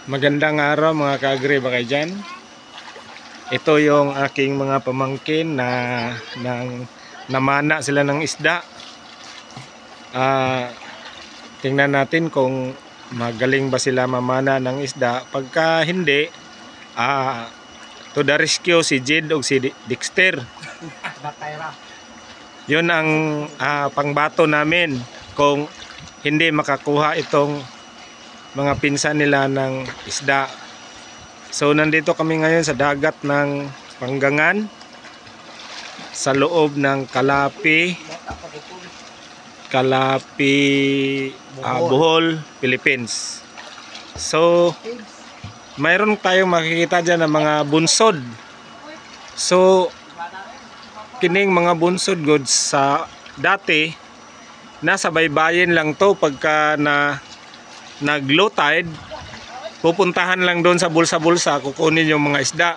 Magandang araw mga ka-agri baka dyan. Ito yung aking mga pamangkin na namana sila ng isda. Tingnan natin kung magaling ba sila mamana ng isda. Pagka hindi, to the rescue si Jed o si Dexter. Yun ang pangbato namin kung hindi makakuha itong mga pinsan nila ng isda. So nandito kami ngayon sa dagat ng Panggangan sa loob ng Calapi, Bohol, Philippines. So mayroon tayong makikita dyan ng mga bunsod. So kining mga bunsod goods sa dati nasa baybayin lang to. Pagka nag low tide, pupuntahan lang doon sa bulsa-bulsa, kukunin yung mga isda.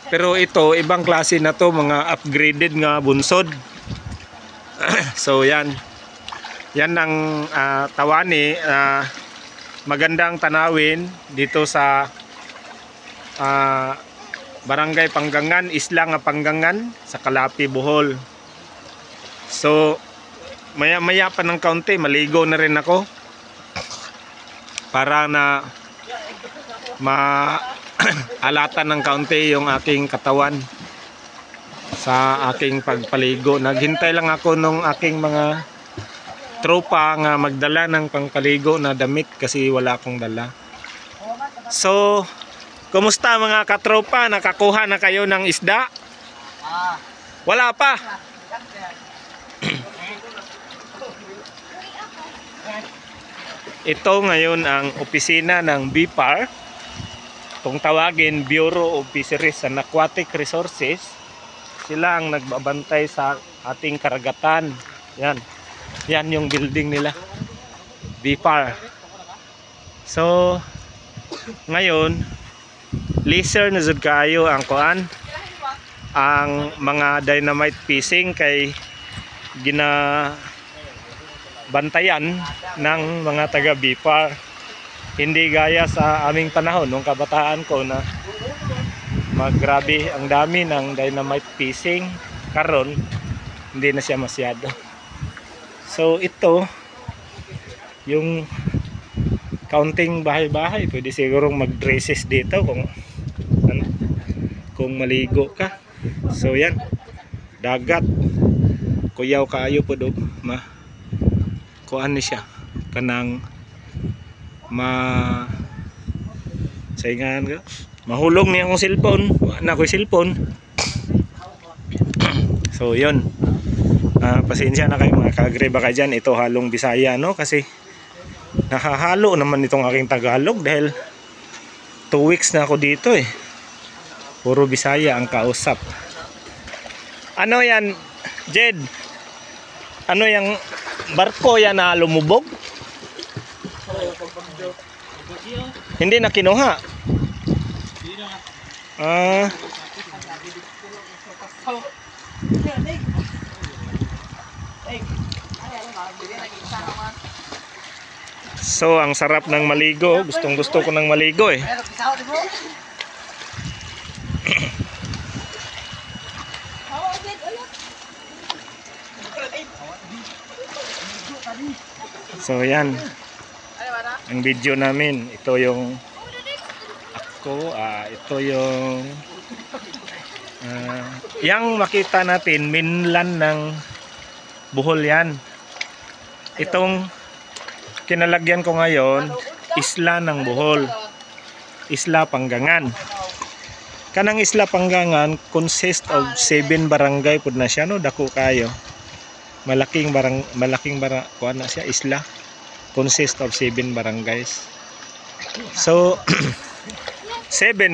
Pero ito, ibang klase na to, mga upgraded nga bunsod. So yan ang Tawani. Magandang tanawin dito sa Barangay Panggangan, Isla nga Panggangan sa Calapi, Bohol. So maya pa ng kaunti, maligo na rin ako para na maalatan ng kaunti yung aking katawan sa aking pagpaligo. Naghintay lang ako nung aking mga tropa nga magdala ng pangpaligo na damit kasi wala akong dala. So kumusta mga katropa? Nakakuha na kayo ng isda? Wala pa? Ito ngayon ang opisina ng BIPAR, kung tawagin Bureau of Fisheries and Aquatic Resources. Sila ang nagbabantay sa ating karagatan. Yan yung building nila, BIPAR. So ngayon leisure na jud kayo ang mga dynamite fishing kay bantayan ng mga taga BIPAR. Hindi gaya sa aming panahon nung kabataan ko na maggrabe ang dami ng dynamite fishing. Karon hindi na siya masyado. So ito yung counting bahay-bahay. Pwede sigurong mag-dresses dito kung maligo ka. So yan, dagat kuyaw kaayo po do kuan ni siya kanang saingan ka mahulog niya akong cellphone, wala ko cellphone. So yun, pasensya na kayo mga ka-agri baka dyan. Ito halong Bisaya kasi nakahalo naman itong aking Tagalog dahil 2 weeks na ako dito puro Bisaya ang kausap. Ano yan Jed? Ano yung barko yan na lumubog? Hindi na kinuha. So ang sarap ng maligo. Gustong gusto ko ng maligo So yan ang video namin. Ito yung ako, ito yung yang makita natin mainland ng Bohol yan. Itong kinalagyan ko ngayon, isla ng Bohol, Isla Panggangan. Kanang Isla Panggangan consist of 7 barangay pud na siya dako kayo. Malaking kuan na siya, isla. Consist of 7 barangays. So 7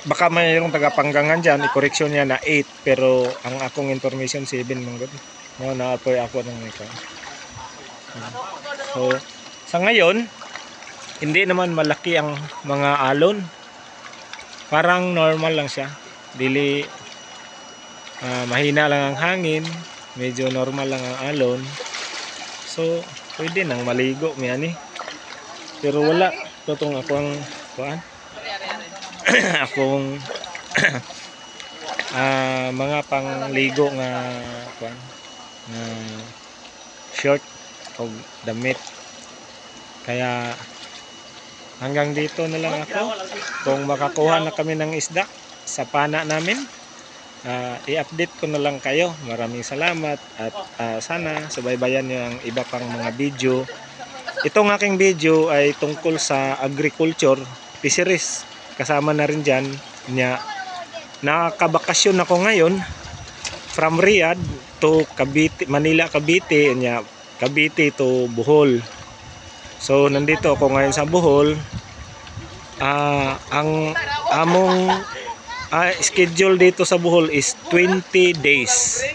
baka mayroong taga Panggangan dyan, i-correction niya na 8, pero ang akong information 7 man gud. Na-apoy ako ng ito. So sa ngayon hindi naman malaki ang mga alon. Parang normal lang siya. Dili mahina lang ang hangin. Medyo normal lang ang alon. So pwede nang maligo pero wala Totong akong kuan. Akong mga pangligo nga kuan nga short o damit. Kaya hanggang dito na lang ako. Kung makakuha na kami ng isda sa pana namin, i-update ko na lang kayo. Maraming salamat at sana subaybayan nyo ang iba pang mga video. Itong aking video ay tungkol sa agriculture, fisheries. Kasama na rin dyan. Nakakabakasyon ako ngayon from Riyadh to Cavite, Manila, Cavite. Cavite to Bohol. So nandito ako ngayon sa Bohol. Ang among schedule dito sa Bohol is 20 days.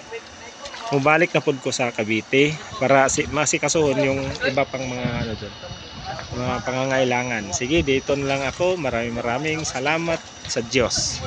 Mubalik na pud ko sa Cavite para masikasuhon yung iba pang mga doon, mga pangangailangan. Sige, dito na lang ako. Maraming salamat sa Diyos.